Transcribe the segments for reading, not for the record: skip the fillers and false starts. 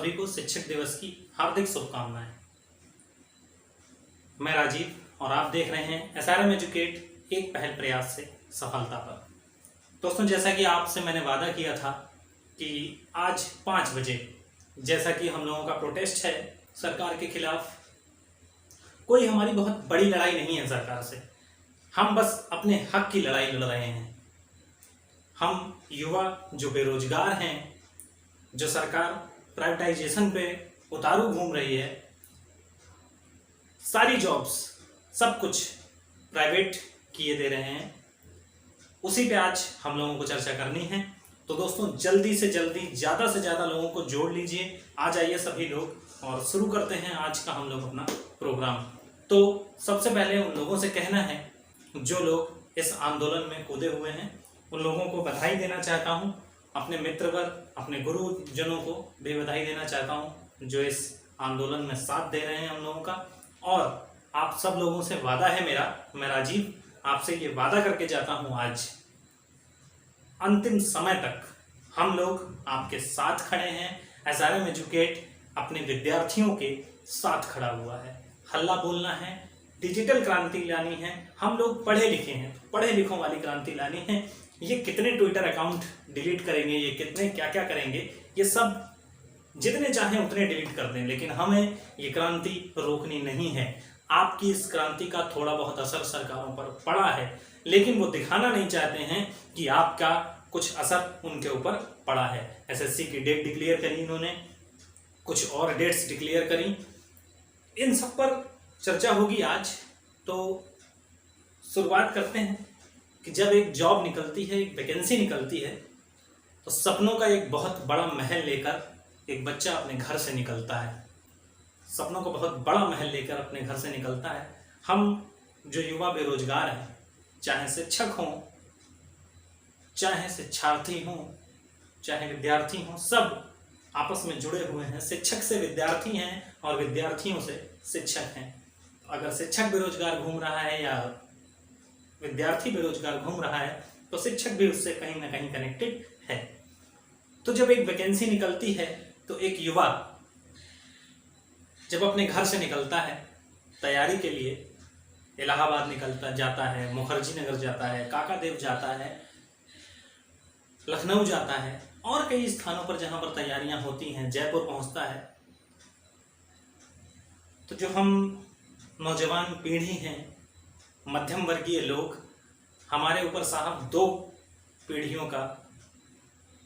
सभी को शिक्षक दिवस की हार्दिक शुभकामनाएं। मैं राजीव और आप देख रहे हैं SRM एजुकेट, एक पहल प्रयास से सफलता पर। दोस्तों, जैसा कि आपसे मैंने वादा किया था कि आज 5 बजे, जैसा कि हम लोगों का प्रोटेस्ट है सरकार के खिलाफ, कोई हमारी बहुत बड़ी लड़ाई नहीं है सरकार से, हम बस अपने हक की लड़ाई लड़ रहे हैं। हम युवा जो बेरोजगार हैं, जो सरकार प्राइवेटाइजेशन पे उतारू घूम रही है, सारी जॉब्स सब कुछ प्राइवेट किए दे रहे हैं, उसी पे आज हम लोगों को चर्चा करनी है। तो दोस्तों, जल्दी से जल्दी ज़्यादा से ज़्यादा लोगों को जोड़ लीजिए, आ जाइए सभी लोग और शुरू करते हैं आज का हम लोग अपना प्रोग्राम। तो सबसे पहले उन लोगों से कहना है जो लोग इस आंदोलन में कूदे हुए हैं, उन लोगों को बधाई देना चाहता हूं। अपने मित्रवर्ग, अपने गुरुजनों को भी बधाई देना चाहता हूं जो इस आंदोलन में साथ दे रहे हैं हम लोगों का। और आप सब लोगों से वादा है मेरा, मैं राजीव आपसे ये वादा करके जाता हूं, आज अंतिम समय तक हम लोग आपके साथ खड़े हैं। SRM एजुकेट अपने विद्यार्थियों के साथ खड़ा हुआ है। हल्ला बोलना है, डिजिटल क्रांति लानी है। हम लोग पढ़े लिखे हैं, पढ़े लिखों वाली क्रांति लानी है। ये कितने ट्विटर अकाउंट डिलीट करेंगे, ये कितने क्या क्या करेंगे, ये सब जितने चाहें उतने डिलीट कर दें, लेकिन हमें ये क्रांति रोकनी नहीं है। आपकी इस क्रांति का थोड़ा बहुत असर सरकारों पर पड़ा है, लेकिन वो दिखाना नहीं चाहते हैं कि आपका कुछ असर उनके ऊपर पड़ा है। SSC की डेट डिक्लेयर करी इन्होंने, कुछ और डेट्स डिक्लेयर करी, इन सब पर चर्चा होगी आज। तो शुरुआत करते हैं कि जब एक जॉब निकलती है, एक वैकेंसी निकलती है, तो सपनों का एक बहुत बड़ा महल लेकर एक बच्चा अपने घर से निकलता है। सपनों को बहुत बड़ा महल लेकर अपने घर से निकलता है। हम जो युवा बेरोजगार हैं, चाहे शिक्षक हों, चाहे शिक्षार्थी हों, चाहे विद्यार्थी हों, सब आपस में जुड़े हुए हैं। शिक्षक से विद्यार्थी हैं और विद्यार्थियों से शिक्षक हैं। अगर शिक्षक बेरोजगार घूम रहा है या विद्यार्थी बेरोजगार घूम रहा है, तो शिक्षक भी उससे कहीं ना कहीं कनेक्टेड है। तो जब एक वैकेंसी निकलती है, तो एक युवा जब अपने घर से निकलता है तैयारी के लिए, इलाहाबाद जाता है, मुखर्जी नगर जाता है, काकादेव जाता है, लखनऊ जाता है और कई स्थानों पर जहां पर तैयारियां होती हैं, जयपुर पहुंचता है, तो जो हम नौजवान पीढ़ी हैं, मध्यम वर्गीय लोग, हमारे ऊपर साहब 2 पीढ़ियों का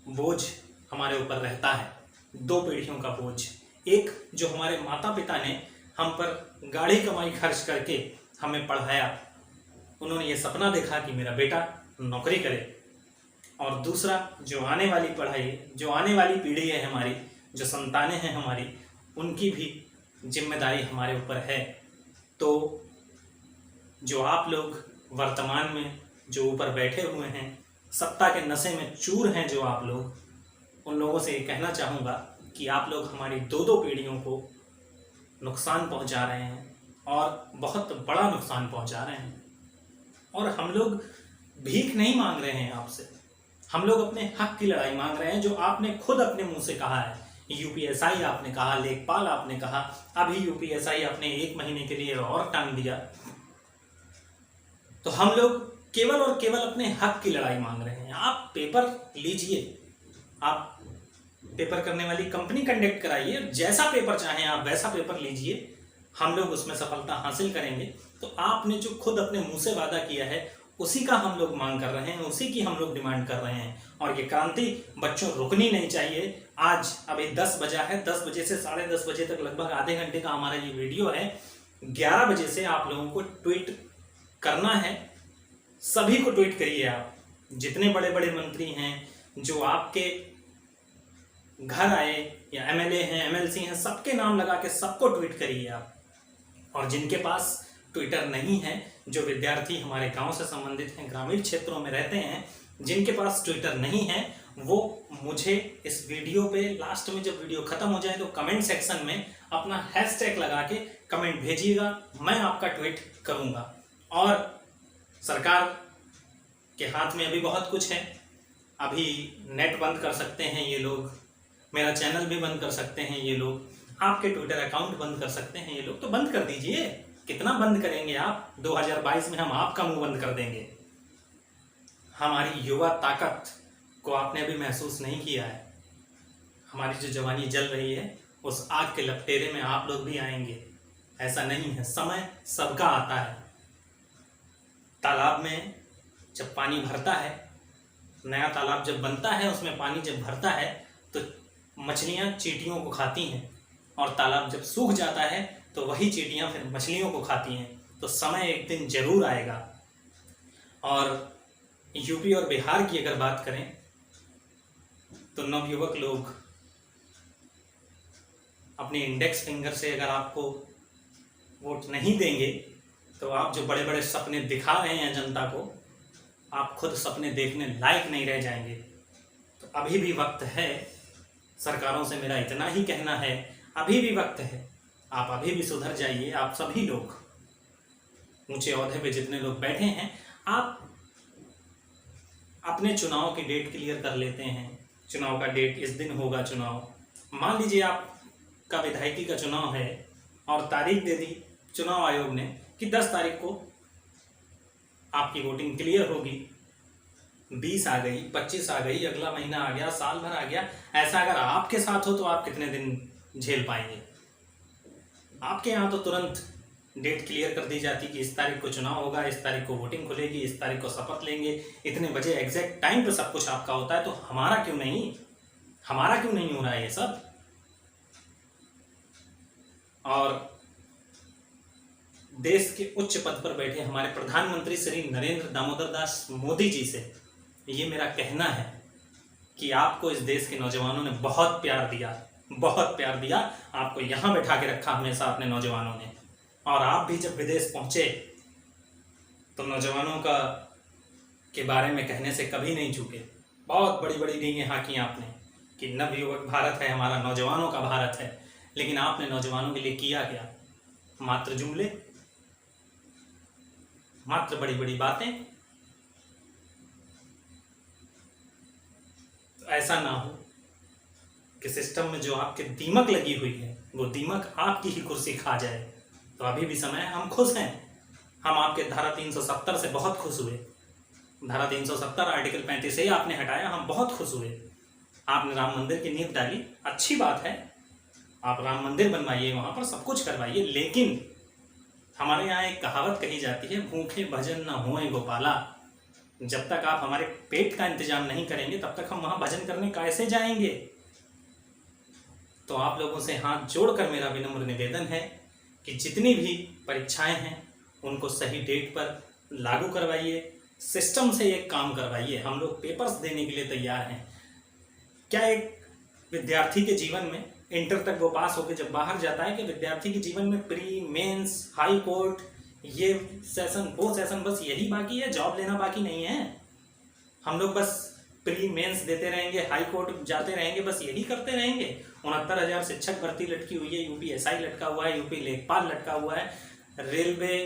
बोझ हमारे ऊपर रहता है। 2 पीढ़ियों का बोझ। एक, जो हमारे माता पिता ने हम पर गाढ़ी कमाई खर्च करके हमें पढ़ाया, उन्होंने ये सपना देखा कि मेरा बेटा नौकरी करे। और दूसरा, जो आने वाली पढ़ाई, जो आने वाली पीढ़ी है हमारी, जो संतानें हैं हमारी, उनकी भी जिम्मेदारी हमारे ऊपर है। तो जो आप लोग वर्तमान में जो ऊपर बैठे हुए हैं, सत्ता के नशे में चूर हैं जो आप लोग, उन लोगों से ये कहना चाहूँगा कि आप लोग हमारी 2 पीढ़ियों को नुकसान पहुंचा रहे हैं और बहुत बड़ा नुकसान पहुंचा रहे हैं। और हम लोग भीख नहीं मांग रहे हैं आपसे, हम लोग अपने हक की लड़ाई मांग रहे हैं, जो आपने खुद अपने मुंह से कहा है। UPSI आपने कहा, लेखपाल आपने कहा, अभी UPSI आपने 1 महीने के लिए और टांग दिया। तो हम लोग केवल और केवल अपने हक की लड़ाई मांग रहे हैं। आप पेपर लीजिए, आप पेपर करने वाली कंपनी कंडक्ट कराइए, जैसा पेपर चाहें आप वैसा पेपर लीजिए, हम लोग उसमें सफलता हासिल करेंगे। तो आपने जो खुद अपने मुंह से वादा किया है, उसी का हम लोग मांग कर रहे हैं, उसी की हम लोग डिमांड कर रहे हैं। और ये क्रांति बच्चों रुकनी नहीं चाहिए। आज अभी 10 बजा है, 10 बजे से 10:30 बजे तक लगभग आधे घंटे का हमारा ये वीडियो है। 11 बजे से आप लोगों को ट्वीट करना है, सभी को ट्वीट करिए। आप जितने बड़े बड़े मंत्री हैं, जो आपके घर आए, या MLA हैं, MLC हैं, सबके नाम लगा के सबको ट्वीट करिए आप। और जिनके पास ट्विटर नहीं है, जो विद्यार्थी हमारे गांव से संबंधित हैं, ग्रामीण क्षेत्रों में रहते हैं, जिनके पास ट्विटर नहीं है, वो मुझे इस वीडियो पे लास्ट में जब वीडियो खत्म हो जाए तो कमेंट सेक्शन में अपना हैशटैग लगा के कमेंट भेजिएगा, मैं आपका ट्वीट करूंगा। और सरकार के हाथ में अभी बहुत कुछ है, अभी नेट बंद कर सकते हैं ये लोग, मेरा चैनल भी बंद कर सकते हैं ये लोग, आपके ट्विटर अकाउंट बंद कर सकते हैं ये लोग, तो बंद कर दीजिए। कितना बंद करेंगे आप? 2022 में हम आपका मुंह बंद कर देंगे। हमारी युवा ताकत को आपने अभी महसूस नहीं किया है। हमारी जो जवानी जल रही है उस आग के लपटेरे में आप लोग भी आएंगे। ऐसा नहीं है, समय सबका आता है। तालाब में जब पानी भरता है, नया तालाब जब बनता है, उसमें पानी जब भरता है तो मछलियाँ चींटियों को खाती हैं, और तालाब जब सूख जाता है तो वही चींटियाँ फिर मछलियों को खाती हैं। तो समय एक दिन जरूर आएगा। और यूपी और बिहार की अगर बात करें तो नवयुवक लोग अपने इंडेक्स फिंगर से अगर आपको वोट नहीं देंगे तो आप जो बड़े बड़े सपने दिखा रहे हैं जनता को, आप खुद सपने देखने लायक नहीं रह जाएंगे। तो अभी भी वक्त है। सरकारों से मेरा इतना ही कहना है, अभी भी वक्त है। आप अभी भी सुधर जाइए। आप सभी लोग ऊंचे ओहदे पे जितने लोग बैठे हैं, आप अपने चुनाव की डेट क्लियर कर लेते हैं। चुनाव का डेट इस दिन होगा। चुनाव मान लीजिए आपका विधायकी का चुनाव है और तारीख दे दी चुनाव आयोग ने कि 10 तारीख को आपकी वोटिंग क्लियर होगी। 20 आ गई, 25 आ गई, अगला महीना आ गया, साल भर आ गया। ऐसा अगर आपके साथ हो तो आप कितने दिन झेल पाएंगे? आपके यहाँ तो तुरंत डेट क्लियर कर दी जाती कि इस तारीख को चुनाव होगा, इस तारीख को वोटिंग खुलेगी, इस तारीख को शपथ लेंगे, इतने बजे एग्जैक्ट टाइम पे सब कुछ आपका होता है। तो हमारा क्यों नहीं हो रहा है ये सब? और देश के उच्च पद पर बैठे हमारे प्रधानमंत्री श्री नरेंद्र दामोदर दास मोदी जी से ये मेरा कहना है कि आपको इस देश के नौजवानों ने बहुत प्यार दिया। आपको यहाँ बैठा के रखा हमेशा अपने नौजवानों ने। और आप भी जब विदेश पहुंचे तो नौजवानों के बारे में कहने से कभी नहीं चूके। बहुत बड़ी बड़ी रींगें हाँकी आपने कि नवयुवक भारत है हमारा, नौजवानों का भारत है। लेकिन आपने नौजवानों के लिए किया क्या? मात्र जुमले, मात्र बड़ी बड़ी बातें। तो ऐसा ना हो कि सिस्टम में जो आपके दीमक लगी हुई है वो दीमक आपकी ही कुर्सी खा जाए। तो अभी भी समय है। हम खुश हैं। हम आपके धारा 370 से बहुत खुश हुए। धारा 370 आर्टिकल 35 से ही आपने हटाया, हम बहुत खुश हुए। आपने राम मंदिर की नींव डाली, अच्छी बात है। आप राम मंदिर बनवाइए, वहां पर सब कुछ करवाइए। लेकिन हमारे यहाँ एक कहावत कही जाती है, भूखे भजन न होए गोपाला। जब तक आप हमारे पेट का इंतजाम नहीं करेंगे तब तक हम वहां भजन करने कैसे जाएंगे? तो आप लोगों से हाथ जोड़कर मेरा विनम्र निवेदन है कि जितनी भी परीक्षाएं हैं उनको सही डेट पर लागू करवाइए, सिस्टम से एक काम करवाइए। हम लोग पेपर्स देने के लिए तैयार हैं। क्या एक विद्यार्थी के जीवन में इंटर तक वो पास होकर जब बाहर जाता है कि विद्यार्थी के जीवन में प्री, मेंस, हाई कोर्ट, ये सेशन वो सेशन बस यही बाकी है? जॉब लेना बाकी नहीं है? हम लोग बस प्री मेंस देते रहेंगे, हाई कोर्ट जाते रहेंगे, बस यही करते रहेंगे? 69,000 शिक्षक भर्ती लटकी हुई है, यूपीएसआई लटका हुआ है, यूपी लेखपाल लटका हुआ है, रेलवे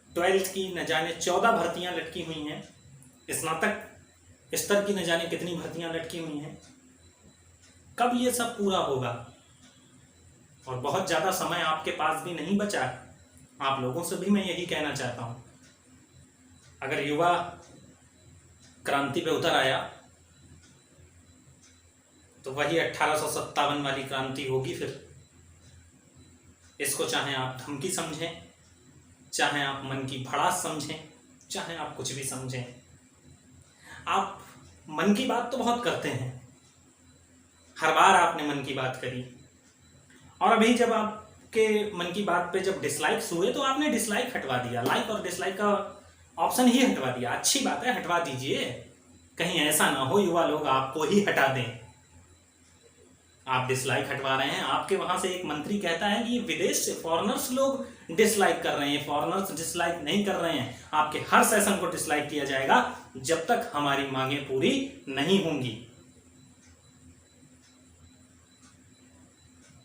12th की न जाने 14 भर्तियां लटकी हुई हैं, स्नातक स्तर की न जाने कितनी भर्तियां लटकी हुई हैं। कब ये सब पूरा होगा? और बहुत ज़्यादा समय आपके पास भी नहीं बचा है। आप लोगों से भी मैं यही कहना चाहता हूँ, अगर युवा क्रांति पे उतर आया तो वही 1857 वाली क्रांति होगी फिर। इसको चाहे आप धमकी समझें, चाहे आप मन की भड़ास समझें, चाहे आप कुछ भी समझें। आप मन की बात तो बहुत करते हैं, हर बार आपने मन की बात करी, और अभी जब आपके मन की बात पे जब डिसलाइक्स हुए तो आपने डिसलाइक हटवा दिया। लाइक और डिसलाइक का ऑप्शन ही हटवा दिया। अच्छी बात है, हटवा दीजिए। कहीं ऐसा ना हो युवा लोग आपको ही हटा दें। आप डिसलाइक हटवा रहे हैं, आपके वहां से एक मंत्री कहता है कि ये विदेश से फॉरेनर्स लोग डिसलाइक कर रहे हैं, फॉरेनर्स डिसलाइक नहीं कर रहे हैं। आपके हर सेशन को डिसलाइक किया जाएगा जब तक हमारी मांगें पूरी नहीं होंगी।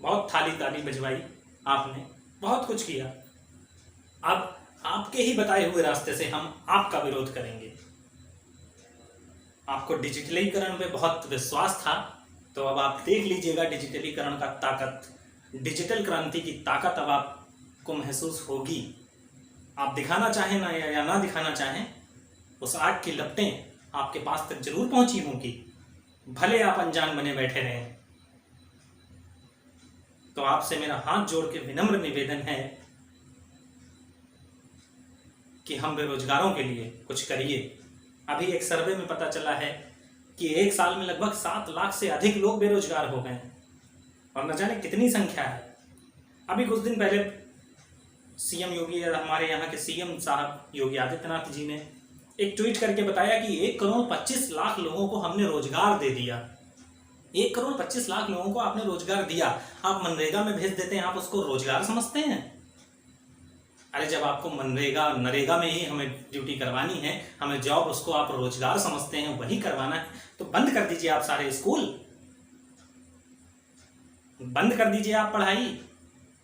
बहुत थाली ताली बजवाई आपने, बहुत कुछ किया। अब आपके ही बताए हुए रास्ते से हम आपका विरोध करेंगे। आपको डिजिटलीकरण पे बहुत विश्वास था, तो अब आप देख लीजिएगा डिजिटलीकरण का ताकत, डिजिटल क्रांति की ताकत अब आपको महसूस होगी। आप दिखाना चाहें ना या ना दिखाना चाहें, उस आग की लपटें आपके पास तक जरूर पहुंची होंगी, भले आप अनजान बने बैठे रहें। तो आपसे मेरा हाथ जोड़ के विनम्र निवेदन है कि हम बेरोजगारों के लिए कुछ करिए। अभी एक सर्वे में पता चला है कि एक साल में लगभग 7 लाख से अधिक लोग बेरोजगार हो गए हैं, और न जाने कितनी संख्या है। अभी कुछ दिन पहले सीएम योगी, हमारे यहाँ के सीएम साहब योगी आदित्यनाथ जी ने एक ट्वीट करके बताया कि 1 करोड़ 25 लाख लोगों को हमने रोजगार दे दिया। 1 करोड़ 25 लाख लोगों को आपने रोजगार दिया। आप मनरेगा में भेज देते हैं, आप उसको रोजगार समझते हैं? अरे जब आपको मनरेगा नरेगा में ही हमें ड्यूटी करवानी है, हमें जॉब, उसको आप रोजगार समझते हैं, वही करवाना है, तो बंद कर दीजिए आप सारे स्कूल, बंद कर दीजिए आप पढ़ाई।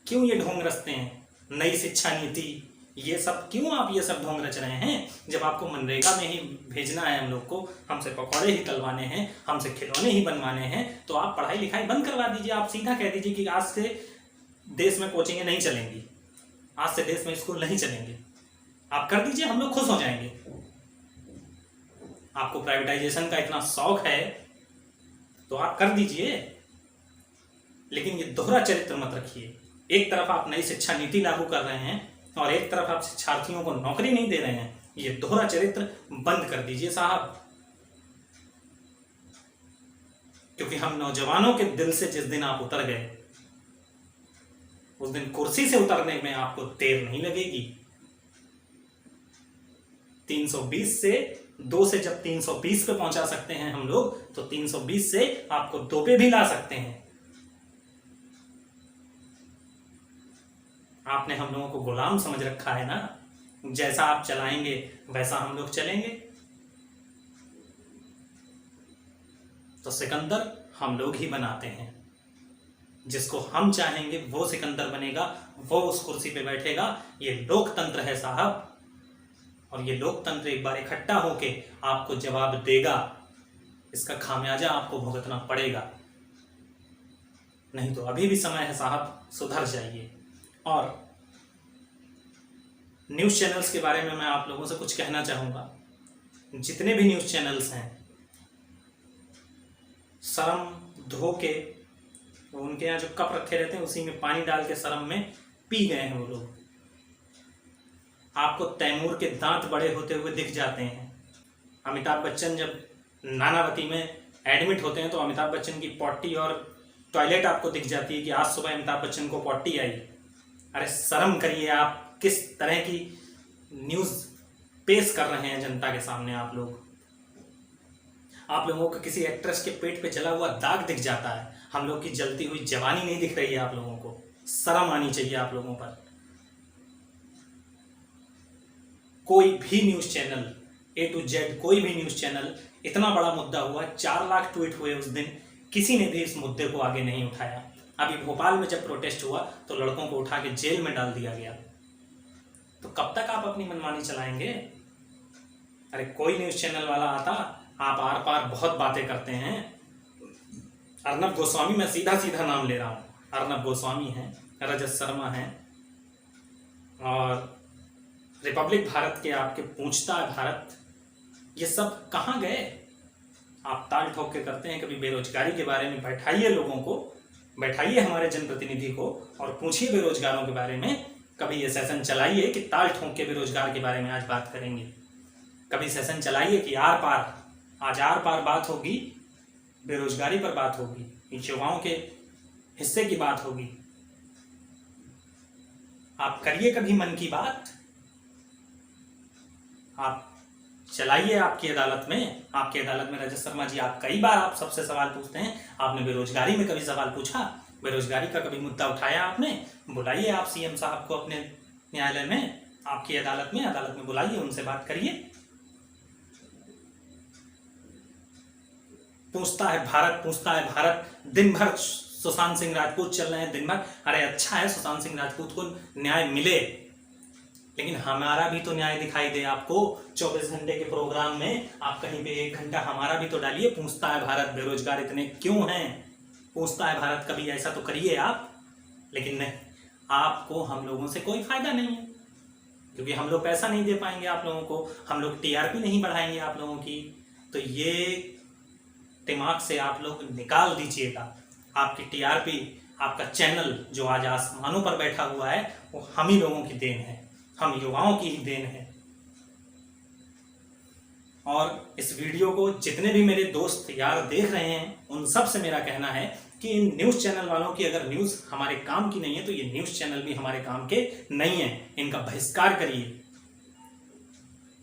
क्यों ये ढोंग रचते हैं? नई शिक्षा नीति, ये सब क्यों आप ये सब ढोंग रच रहे हैं? जब आपको मनरेगा में ही भेजना है हम लोग को, हमसे पकौड़े ही तलवाने हैं, हमसे खिलौने ही बनवाने हैं, तो आप पढ़ाई लिखाई बंद करवा दीजिए। आप सीधा कह दीजिए कि आज से देश में कोचिंगें नहीं चलेंगी, आज से देश में स्कूल नहीं चलेंगे। आप कर दीजिए, हम लोग खुश हो जाएंगे। आपको प्राइवेटाइजेशन का इतना शौक है तो आप कर दीजिए, लेकिन ये दोहरा चरित्र मत रखिए। एक तरफ आप नई शिक्षा नीति लागू कर रहे हैं और एक तरफ आप शिक्षार्थियों को नौकरी नहीं दे रहे हैं। ये दोहरा चरित्र बंद कर दीजिए साहब, क्योंकि हम नौजवानों के दिल से जिस दिन आप उतर गए, उस दिन कुर्सी से उतरने में आपको देर नहीं लगेगी। 320 से 2 से जब 320 पे पहुंचा सकते हैं हम लोग, तो 320 से आपको 2 पे भी ला सकते हैं। आपने हम लोगों को गुलाम समझ रखा है ना, जैसा आप चलाएंगे वैसा हम लोग चलेंगे। तो सिकंदर हम लोग ही बनाते हैं, जिसको हम चाहेंगे वो सिकंदर बनेगा, वो उस कुर्सी पे बैठेगा। ये लोकतंत्र है साहब, और ये लोकतंत्र एक बार इकट्ठा होके आपको जवाब देगा। इसका खामियाजा आपको भुगतना पड़ेगा, नहीं तो अभी भी समय है साहब, सुधर जाइए। और न्यूज़ चैनल्स के बारे में मैं आप लोगों से कुछ कहना चाहूँगा। जितने भी न्यूज़ चैनल्स हैं, शर्म धो के, उनके यहाँ जो कप रखे रहते हैं उसी में पानी डाल के शर्म में पी गए हैं वो लोग। आपको तैमूर के दांत बड़े होते हुए दिख जाते हैं। अमिताभ बच्चन जब नानावती में एडमिट होते हैं तो अमिताभ बच्चन की पॉटी और टॉयलेट आपको दिख जाती है कि आज सुबह अमिताभ बच्चन को पॉटी आई। अरे शर्म करिए, आप किस तरह की न्यूज़ पेश कर रहे हैं जनता के सामने। आप लोगों को किसी एक्ट्रेस के पेट पे जला हुआ दाग दिख जाता है, हम लोग की जलती हुई जवानी नहीं दिख रही है। आप लोगों को शर्म आनी चाहिए आप लोगों पर। कोई भी news channel A to Z, कोई भी न्यूज़ चैनल, इतना बड़ा मुद्दा हुआ, 4 लाख ट्वीट हुए उस दिन, किसी ने भी इस मुद्दे को आगे नहीं उठाया। अभी भोपाल में जब प्रोटेस्ट हुआ तो लड़कों को उठा के जेल में डाल दिया गया। तो कब तक आप अपनी मनमानी चलाएंगे? अरे कोई न्यूज़ चैनल वाला आता, आप आर पार बहुत बातें करते हैं। अर्नब गोस्वामी, मैं सीधा सीधा नाम ले रहा हूँ, अर्नब गोस्वामी हैं, रजत शर्मा हैं, और रिपब्लिक भारत के आपके पूछता है भारत, ये सब कहाँ गए? आप ताल ठोक के करते हैं। कभी बेरोजगारी के बारे में बैठाइए लोगों को, बैठाइए हमारे जनप्रतिनिधि को और पूछिए बेरोजगारों के बारे में। कभी ये सेशन चलाइए कि ताल ठोक के बेरोजगार के बारे में आज बात करेंगे। कभी सेशन चलाइए कि आर पार, आज आर पार बात होगी, बेरोजगारी पर बात होगी, युवाओं के हिस्से की बात होगी। आप करिए कभी मन की बात, आप चलाइए आपकी अदालत में। आपकी अदालत में रजत शर्मा जी, आप कई बार आप सबसे सवाल पूछते हैं, आपने बेरोजगारी में कभी सवाल पूछा? बेरोजगारी का कभी मुद्दा उठाया आपने? बुलाइए आप सीएम साहब को अपने न्यायालय में, आपकी अदालत में बुलाइए, उनसे बात करिए। पूछता है भारत, दिन भर सुशांत सिंह राजपूत चल रहे हैं दिन भर। अरे अच्छा है सुशांत सिंह राजपूत को न्याय मिले, लेकिन हमारा भी तो न्याय दिखाई दे आपको। 24 घंटे के प्रोग्राम में आप कहीं पे 1 घंटा हमारा भी तो डालिए। पूछता है भारत बेरोजगार इतने क्यों हैं, पूछता है भारत, कभी ऐसा तो करिए आप। लेकिन नहीं, आपको हम लोगों से कोई फायदा नहीं है, क्योंकि हम लोग पैसा नहीं दे पाएंगे आप लोगों को, हम लोग टीआरपी नहीं बढ़ाएंगे आप लोगों की। तो ये दिमाग से आप लोग निकाल दीजिएगा। आपकी टीआरपी, आपका चैनल जो आज आसमानों पर बैठा हुआ है, वो हम ही लोगों की देन है, हम युवाओं की ही देन है। और इस वीडियो को जितने भी मेरे दोस्त यार देख रहे हैं, उन सब से मेरा कहना है कि इन न्यूज़ चैनल वालों की अगर न्यूज़ हमारे काम की नहीं है तो ये न्यूज़ चैनल भी हमारे काम के नहीं है, इनका बहिष्कार करिए।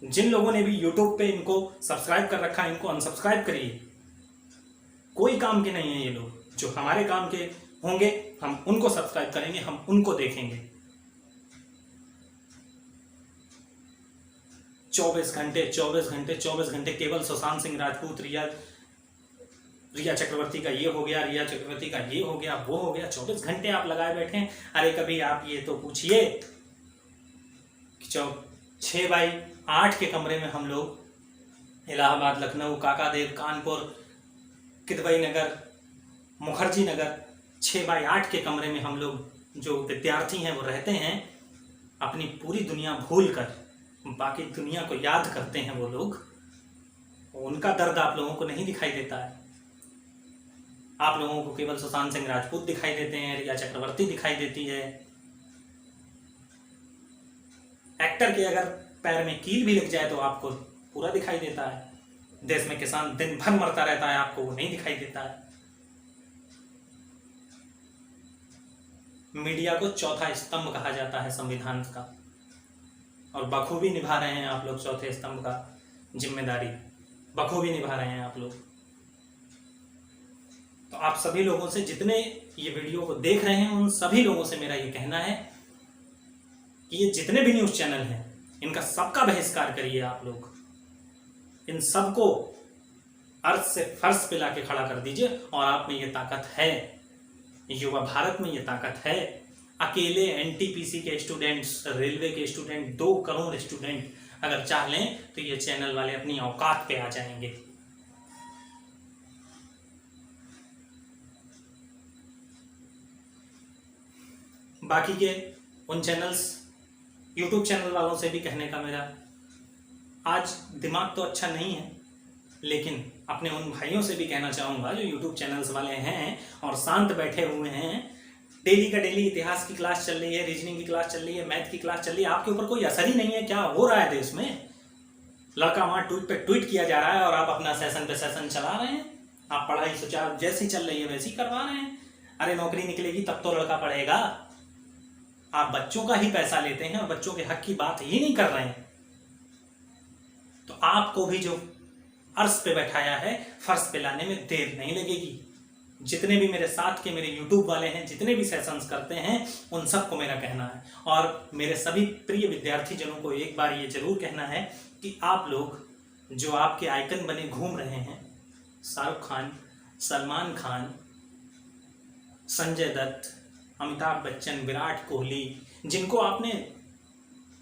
जिन लोगों ने भी यूट्यूब पे इनको सब्सक्राइब कर रखा है, इनको अनसब्सक्राइब करिए। कोई काम के नहीं है ये लोग। जो हमारे काम के होंगे हम उनको सब्सक्राइब करेंगे, हम उनको देखेंगे। 24 घंटे 24 घंटे 24 घंटे केवल सुशांत सिंह राजपूत, रिया चक्रवर्ती का ये हो गया, रिया चक्रवर्ती का ये हो गया, वो हो गया, 24 घंटे आप लगाए बैठे हैं। अरे कभी आप ये तो पूछिए कि 6x8 के कमरे में हम लोग इलाहाबाद, लखनऊ, काकादेव, कानपुर, किदवई नगर, मुखर्जी नगर, 6x8 के कमरे में हम लोग जो विद्यार्थी हैं वो रहते हैं। अपनी पूरी दुनिया भूल कर बाकी दुनिया को याद करते हैं वो लोग। उनका दर्द आप लोगों को नहीं दिखाई देता है। आप लोगों को केवल सुशांत सिंह राजपूत दिखाई देते हैं, रिया चक्रवर्ती दिखाई देती है। एक्टर के अगर पैर में कील भी लग जाए तो आपको पूरा दिखाई देता है। देश में किसान दिन भर मरता रहता है, आपको वो नहीं दिखाई देता है। मीडिया को चौथा स्तंभ कहा जाता है संविधान का, और बखूबी निभा रहे हैं आप लोग चौथे स्तंभ का जिम्मेदारी, बखूबी निभा रहे हैं आप लोग। तो आप सभी लोगों से, जितने ये वीडियो को देख रहे हैं, उन सभी लोगों से मेरा ये कहना है कि ये जितने भी न्यूज़ चैनल हैं, इनका सबका बहिष्कार करिए आप लोग। इन सबको अर्थ से फर्श पे लाके खड़ा कर दीजिए। और आप में ये ताकत है, युवा भारत में ये ताकत है। अकेले एनटीपीसी के स्टूडेंट्स, रेलवे के स्टूडेंट, 2 करोड़ स्टूडेंट अगर चाह लें तो ये चैनल वाले अपनी औकात पे आ जाएंगे। बाकी के उन चैनल्स, यूट्यूब चैनल वालों से भी कहने का मेरा, आज दिमाग तो अच्छा नहीं है, लेकिन अपने उन भाइयों से भी कहना चाहूँगा जो यूट्यूब चैनल्स वाले हैं और शांत बैठे हुए हैं। डेली का डेली इतिहास की क्लास चल रही है, रीजनिंग की क्लास चल रही है, मैथ की क्लास चल रही है, आपके ऊपर कोई असर ही नहीं है। क्या हो रहा है देश में? लड़का वहाँ ट्वीट पे ट्वीट किया जा रहा है और आप अपना सेशन पे सेशन चला रहे हैं। आप पढ़ाई सुचारू जैसी चल रही है वैसी करवा रहे हैं। अरे नौकरी निकलेगी तब तो लड़का पढ़ेगा। आप बच्चों का ही पैसा लेते हैं और बच्चों के हक की बात ही नहीं कर रहे हैं। तो आपको भी जो अर्श पे बैठाया है, फर्श पे लाने में देर नहीं लगेगी। जितने भी मेरे साथ के मेरे यूट्यूब वाले हैं, जितने भी सेशंस करते हैं, उन सबको मेरा कहना है, और मेरे सभी प्रिय विद्यार्थी जनों को एक बार ये जरूर कहना है कि आप लोग जो आपके आइकन बने घूम रहे हैं, शाहरुख खान, सलमान खान, संजय दत्त, अमिताभ बच्चन, विराट कोहली, जिनको आपने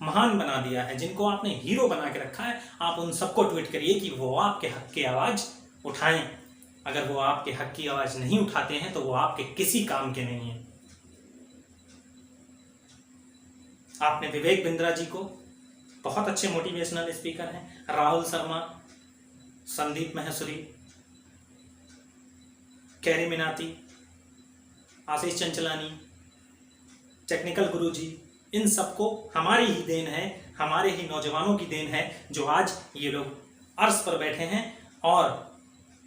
महान बना दिया है, जिनको आपने हीरो बना के रखा है, आप उन सबको ट्वीट करिए कि वो आपके हक की आवाज़ उठाएं। अगर वो आपके हक की आवाज़ नहीं उठाते हैं तो वो आपके किसी काम के नहीं हैं। आपने विवेक बिंद्रा जी को, बहुत अच्छे मोटिवेशनल स्पीकर हैं, राहुल शर्मा, संदीप महसूरी, कैरी मिनाती, आशीष चंचलानी, टेक्निकल गुरुजी, इन सबको हमारी ही देन है, हमारे ही नौजवानों की देन है जो आज ये लोग अर्श पर बैठे हैं। और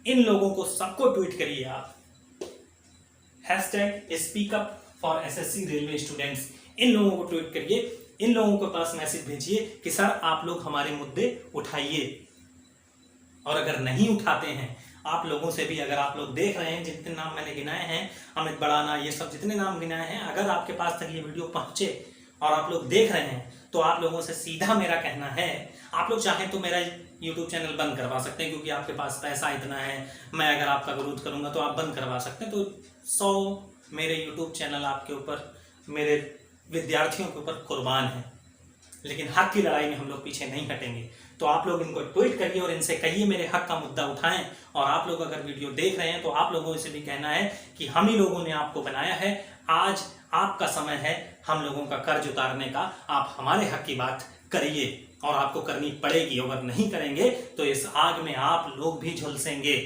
इन लोगों को सबको ट्वीट करिए आप, #speak up for SSC railway students. इन लोगों को ट्वीट करिए, इन लोगों के पास मैसेज भेजिए कि सर आप लोग हमारे मुद्दे उठाइए। और अगर नहीं उठाते हैं, आप लोगों से भी, अगर आप लोग देख रहे हैं, जितने नाम मैंने गिनाए हैं, अमित बड़ाना, ये सब जितने नाम गिनाए हैं, अगर आपके पास तक ये वीडियो पहुंचे और आप लोग देख रहे हैं, तो आप लोगों से सीधा मेरा कहना है, आप लोग चाहें तो मेरा YouTube चैनल बंद करवा सकते हैं, क्योंकि आपके पास पैसा इतना है। मैं अगर आपका विरोध करूंगा तो आप बंद करवा सकते हैं। तो 100 मेरे YouTube चैनल आपके ऊपर, मेरे विद्यार्थियों के ऊपर कुर्बान है। लेकिन हक की लड़ाई में हम लोग पीछे नहीं हटेंगे। तो आप लोग इनको ट्वीट करिए और इनसे कहिए मेरे हक का मुद्दा उठाएं। और आप लोग अगर वीडियो देख रहे हैं तो आप लोगों से भी कहना है कि हम ही लोगों ने आपको बनाया है, आज आपका समय है हम लोगों का कर्ज उतारने का। आप हमारे हक की बात करिए और आपको करनी पड़ेगी, अगर नहीं करेंगे तो इस आग में आप लोग भी झुलसेंगे।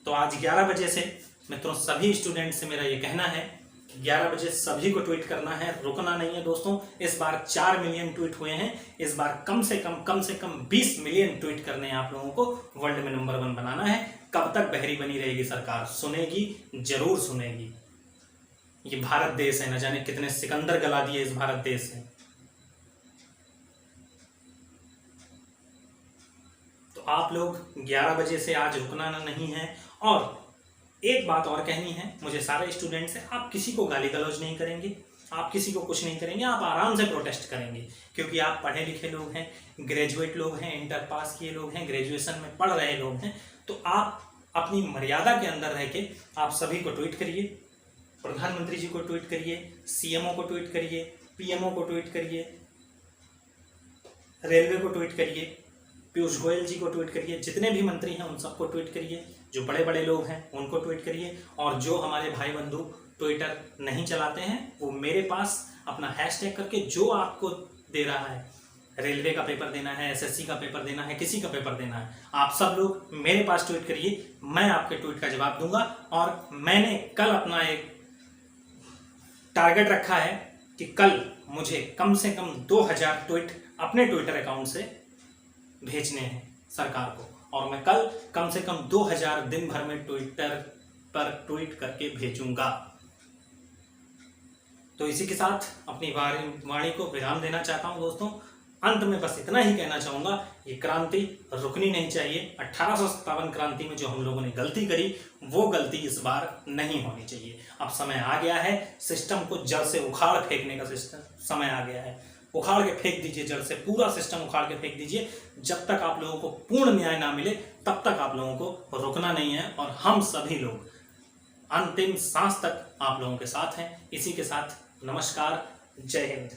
तो आज 11 बजे से मित्रों सभी स्टूडेंट से मेरा ये कहना है कि 11 बजे सभी को ट्वीट करना है, रुकना नहीं है दोस्तों। इस बार 4 मिलियन ट्वीट हुए हैं, इस बार कम से कम 20 मिलियन ट्वीट करने हैं आप लोगों को। वर्ल्ड में नंबर 1 बनाना है। कब तक बहरी बनी रहेगी सरकार? सुनेगी, जरूर सुनेगी। ये भारत देश है, न जाने कितने सिकंदर गला दिए इस भारत देश में। तो आप लोग 11 बजे से आज रुकना नहीं है। और एक बात और कहनी है मुझे सारे स्टूडेंट से, आप किसी को गाली गलौज नहीं करेंगे, आप किसी को कुछ नहीं करेंगे, आप आराम से प्रोटेस्ट करेंगे, क्योंकि आप पढ़े लिखे लोग हैं, ग्रेजुएट लोग हैं, इंटर पास किए लोग हैं, ग्रेजुएशन में पढ़ रहे लोग हैं। तो आप अपनी मर्यादा के अंदर रह के आप सभी को ट्वीट करिए, प्रधानमंत्री जी को ट्वीट करिए, सीएमओ को ट्वीट करिए, पीएमओ को ट्वीट करिए, रेलवे को ट्वीट करिए, पीयूष गोयल जी को ट्वीट करिए, जितने भी मंत्री हैं उन सबको ट्वीट करिए, जो बड़े बड़े लोग हैं उनको ट्वीट करिए। और जो हमारे भाई बंधु ट्विटर नहीं चलाते हैं वो मेरे पास अपना हैशटैग करके जो आपको दे रहा है, रेलवे का पेपर देना है, एसएससी का पेपर देना है, किसी का पेपर देना है, आप सब लोग मेरे पास ट्वीट करिए, मैं आपके ट्वीट का जवाब दूंगा। और मैंने कल अपना एक टारगेट रखा है कि कल मुझे कम से कम 2000 ट्वीट अपने ट्विटर अकाउंट से भेजने हैं सरकार को, और मैं कल कम से कम 2000 दिन भर में ट्विटर पर ट्वीट करके भेजूंगा। तो इसी के साथ अपनी वाणी को विराम देना चाहता हूं दोस्तों। अंत में बस इतना ही कहना चाहूंगा, ये क्रांति रुकनी नहीं चाहिए। 1857 क्रांति में जो हम लोगों ने गलती करी वो गलती इस बार नहीं होनी चाहिए। अब समय आ गया है सिस्टम को जड़ से उखाड़ फेंकने का, समय आ गया है। उखाड़ के फेंक दीजिए, जड़ से पूरा सिस्टम उखाड़ के फेंक दीजिए। जब तक आप लोगों को पूर्ण न्याय ना मिले तब तक आप लोगों को रुकना नहीं है, और हम सभी लोग अंतिम सांस तक आप लोगों के साथ हैं। इसी के साथ नमस्कार, जय हिंद।